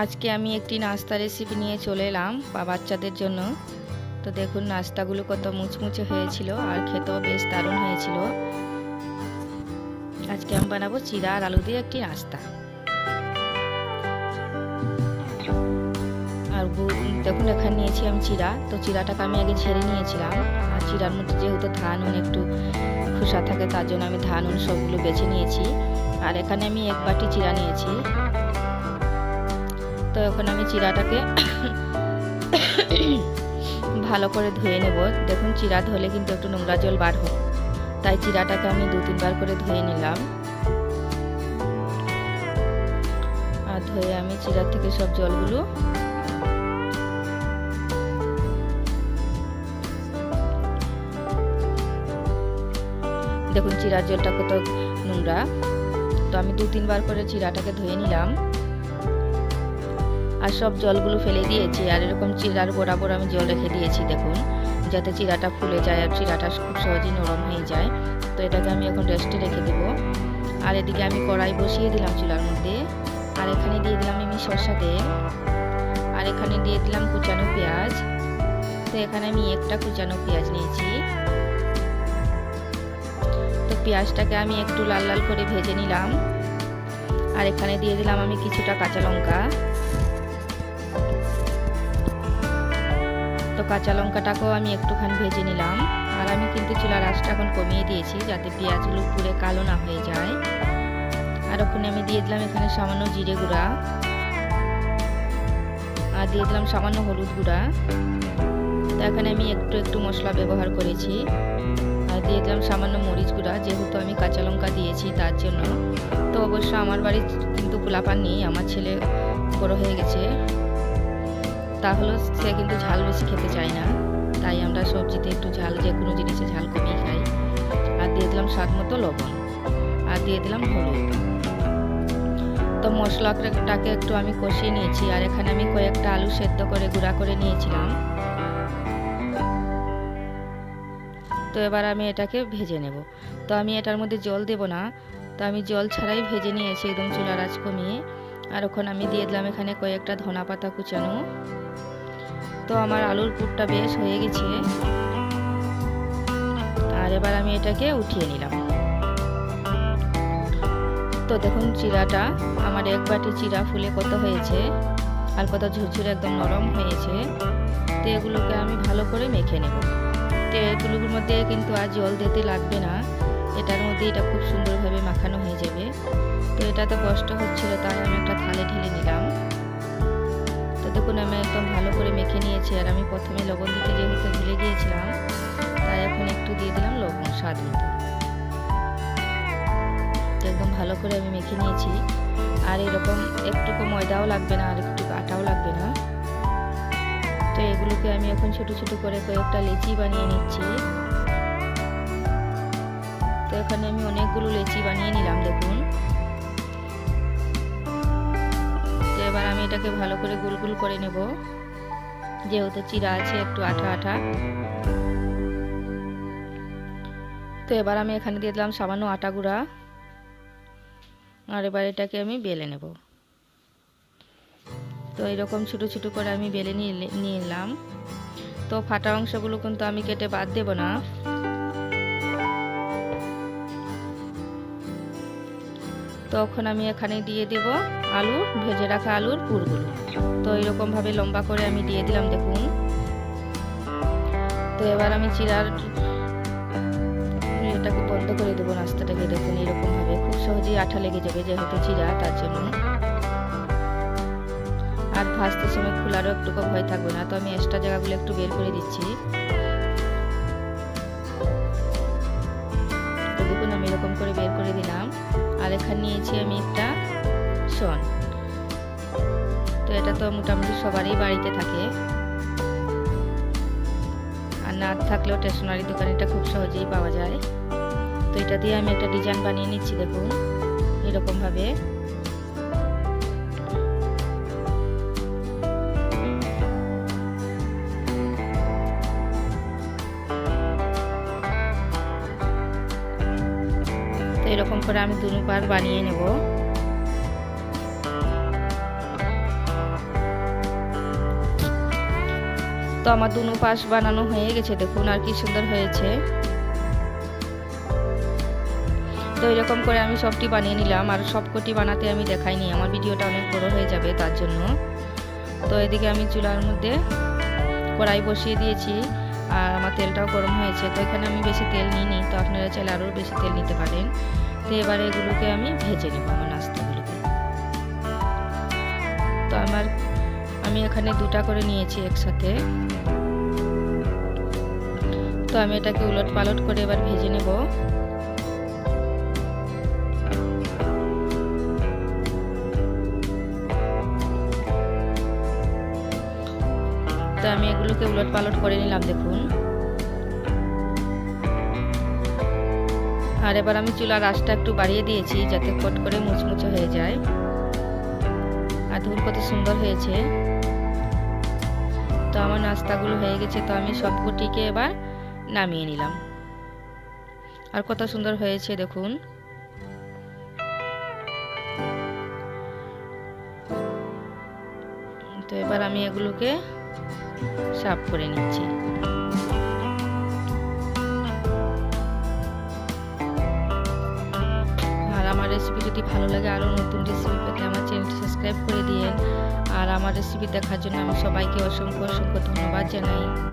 আজকে আমি একটি নাস্তা রেসিপি নিয়ে চলে এলাম বাচ্চাদের জন্য। তো দেখুন নাস্তাগুলো কত মুচমুচে হয়েছিল আর খেতেও বেশ দারুণ হয়েছিল। আজকে আমি বানাবো চিড়া আর আলু দিয়ে একটি নাস্তা। আর দেখুন এখানে নিয়েছি আমি চিড়া। তো চিড়াটাকে আমি আগে ঝেড়ে নিয়েছিলাম। আর চিড়ার মধ্যে যেহেতু ধান একটু খোসা থাকে তার জন্য আমি ধান সবগুলো বেছে নিয়েছি। আর এখানে আমি এক বাটি চিড়া নিয়েছি। তো এখন আমি চিড়াটাকে ভালো করে ধুয়ে নেব। দেখুন চিড়া ধুলে কিন্তু একটু নোংরা জল বার হোক, তাই চিড়াটাকে আমি 2-3 বার করে ধুয়ে নিলাম। আর ধুয়ে আমি চিড়া থেকে সব জলগুলো দেখুন চিড়ার জলটা কত নোংরা। তো আমি 2-3 বার করে চিড়াটাকে ধুয়ে নিলাম আর সব জলগুলো ফেলে দিয়েছি। আর এরকম চিড়ার বরাবর আমি জল রেখে দিয়েছি দেখুন, যাতে চিড়াটা ফুলে যায় আর চিড়াটা খুব সহজেই নরম হয়ে যায়। তো এটাকে আমি এখন রেস্টে রেখে দেব। আর এদিকে আমি কড়াই বসিয়ে দিলাম চুলার মধ্যে। আর এখানে দিয়ে দিলাম আমি সরষা তেল। আর এখানে দিয়ে দিলাম কুচানো পেঁয়াজ। তো এখানে আমি একটা কুচানো পেঁয়াজ নিয়েছি। তো পেঁয়াজটাকে আমি একটু লাল লাল করে ভেজে নিলাম। আর এখানে দিয়ে দিলাম আমি কিছুটা কাঁচা লঙ্কা। তো কাঁচা লঙ্কাটাকেও আমি একটুখানি ভেজে নিলাম। আর আমি কিন্তু চুলার আঁচটা এখন কমিয়ে দিয়েছি, যাতে পেঁয়াজগুলো পুরো কালো না হয়ে যায়। আর ওখানে আমি দিয়ে দিলাম এখানে সামান্য জিরে গুঁড়া। আর দিয়ে দিলাম সামান্য হলুদ গুঁড়া। তো এখানে আমি একটু মশলা ব্যবহার করেছি। আর দিয়ে দিলাম সামান্য মরিচ গুঁড়া, যেহেতু আমি কাঁচা লঙ্কা দিয়েছি তার জন্য। তো অবশ্য আমার বাড়ির কিন্তু পোলাপান নেই, আমার ছেলে বড় হয়ে গেছে, তাহলে সে কিন্তু ঝাল বেশি খেতে চায় না, তাই আমরা সবজিতে একটু ঝাল, যে কোনো জিনিসে ঝাল কমিয়ে খাই। আর দিয়ে দিলাম স্বাদ মতো লবণ। আর দিয়ে দিলাম হলুদ। তো মশলাটাকে একটু আমি কষিয়ে নিয়েছি। আর এখানে আমি কয়েকটা আলু সেদ্ধ করে গুঁড়া করে নিয়েছিলাম। তো এবার আমি এটাকে ভেজে নেব। তো আমি এটার মধ্যে জল দেব না, তো আমি জল ছাড়াই ভেজে নিয়েছি একদম চুলার আঁচ কমিয়ে। আর ওখানে আমি দিয়ে দিলাম এখানে কয়েকটা ধনা পাতা কুচানো। তো আমার আলুর পুরটা বেশ হয়ে গেছে। আর এবার আমি এটাকে উঠিয়ে নিলাম। তো দেখুন চিড়াটা আমার এক বাটি চিড়া ফুলে কত হয়েছে আর কত ঝুরঝুরে একদম নরম হয়েছে। তো এগুলোকে আমি ভালো করে মেখে নেব। তো এগুলোর মধ্যে কিন্তু আর জল দিতে লাগবে না, এটার মধ্যে এটা খুব সুন্দরভাবে মাখানো হয়ে যাবে। তো এটাতে কষ্ট হচ্ছিল, তাই আমি একটা থালে ঢেলে নিলাম। তো দেখুন আমি একদম ভালো করে মেখে নিয়েছি। আর আমি প্রথমে লবণ দিতে যেহেতু ভুলে গিয়েছিলাম, তাই এখন একটু দিয়ে দিলাম লবণ স্বাদ মতো। তো একদম ভালো করে আমি মেখে নিয়েছি। আর এরকম একটুকু ময়দাও লাগবে না আর একটু আটাও লাগবে না। তো এগুলোকে আমি এখন ছোট ছোট করে কয়েকটা লেচি বানিয়ে নিচ্ছি। তো এখানে আমি অনেকগুলো লেচি বানিয়ে নিলাম দেখুন। তো এবার আমি এটাকে ভালো করে গোল গোল করে নেব, যেহেতু চিড়া আছে একটু আঠা আঠা। তো এবার আমি এখানে দিয়ে দিলাম সামান্য আটা গুঁড়া। আর এবার এটাকে আমি বেলে নেব। তো এরকম ছোট ছোট করে আমি বেলে নিয়ে নিলাম। তো ফাটা অংশগুলো কিন্তু আমি কেটে বাদ দেব না। তখন আমি এখানে দিয়ে দেব আলু, ভেজে রাখা আলুর পুরগুলো। তো এরকম ভাবে লম্বা করে আমি দিয়ে দিলাম দেখুন। তো এবার আমি চিড়ার এটাকে বন্ধ করে দেবো নাস্তাটাকে। দেখুন এরকম ভাবে খুব সহজেই আঠা লেগে যাবে, যেহেতু চিড়া তার জন্য। আর ভাজতে সময় খোলারও একটুকু ভয় থাকবে না। তো আমি এক্সট্রা জায়গাগুলো একটু বের করে দিচ্ছি। তো দেখুন আমি এরকম করে বের করে দিলাম। আর এখানে নিয়েছি আমি একটা শন। তো এটা তো মোটামুটি সবারই বাড়িতে থাকে, আর না থাকলেও স্টেশনারি দোকানে এটা খুব সহজেই পাওয়া যায়। তো এটা দিয়ে আমি একটা ডিজাইন বানিয়ে নিচ্ছি দেখুন এরকম ভাবে। তো এরকম করে আমি দুবার বানিয়ে নেব। তো আমার দুনো পাশ বানানো হয়ে গেছে, দেখুন আর কি সুন্দর হয়েছে। তো এরকম করে আমি সবটি বানিয়ে নিলাম, আর সবকটি বানাতে আমি দেখাইনি, আমার ভিডিওটা অনেক বড় হয়ে যাবে তার জন্য। তো এদিকে আমি চুলার মধ্যে কড়াই বসিয়ে দিয়েছি, আর আমার তেলটাও গরম হয়েছে। তো এখানে আমি বেশি তেল নিইনি, তো আপনারা চাইলে আরও বেশি তেল নিতে পারেন। তো এবারে এগুলোকে আমি ভেজে নেব, আমার নাস্তাগুলোকে। তো আমি এখানে দুটা করে নিয়েছি একসাথে। তো আমি এটাকে উলট পালট করে এবার ভেজে নেব। তো আমি এগুলোকে উলট পালট করে নিলাম, দেখুন। আর এবার আমি চুলার আঁচটা একটু বাড়িয়ে দিয়েছি, যাতে ফট করে মুচমুচে হয়ে যায়। আর দেখুন কত সুন্দর হয়েছে। তো আমার নাস্তাগুলো হয়ে গেছে, তো আমি সবকটিকে এবার নামিয়ে নিলাম। আর কত সুন্দর হয়েছে দেখুন। তো এবার আমি এগুলোকে সার্ভ করে নিচ্ছি। আর আমার রেসিপি যদি ভালো লাগে, আরও নতুন রেসিপি পেতে আমার চ্যানেলটি সাবস্ক্রাইব করে দিন। আর আমার রেসিপি দেখার জন্য আমি সবাইকে অসংখ্য অসংখ্য ধন্যবাদ জানাই।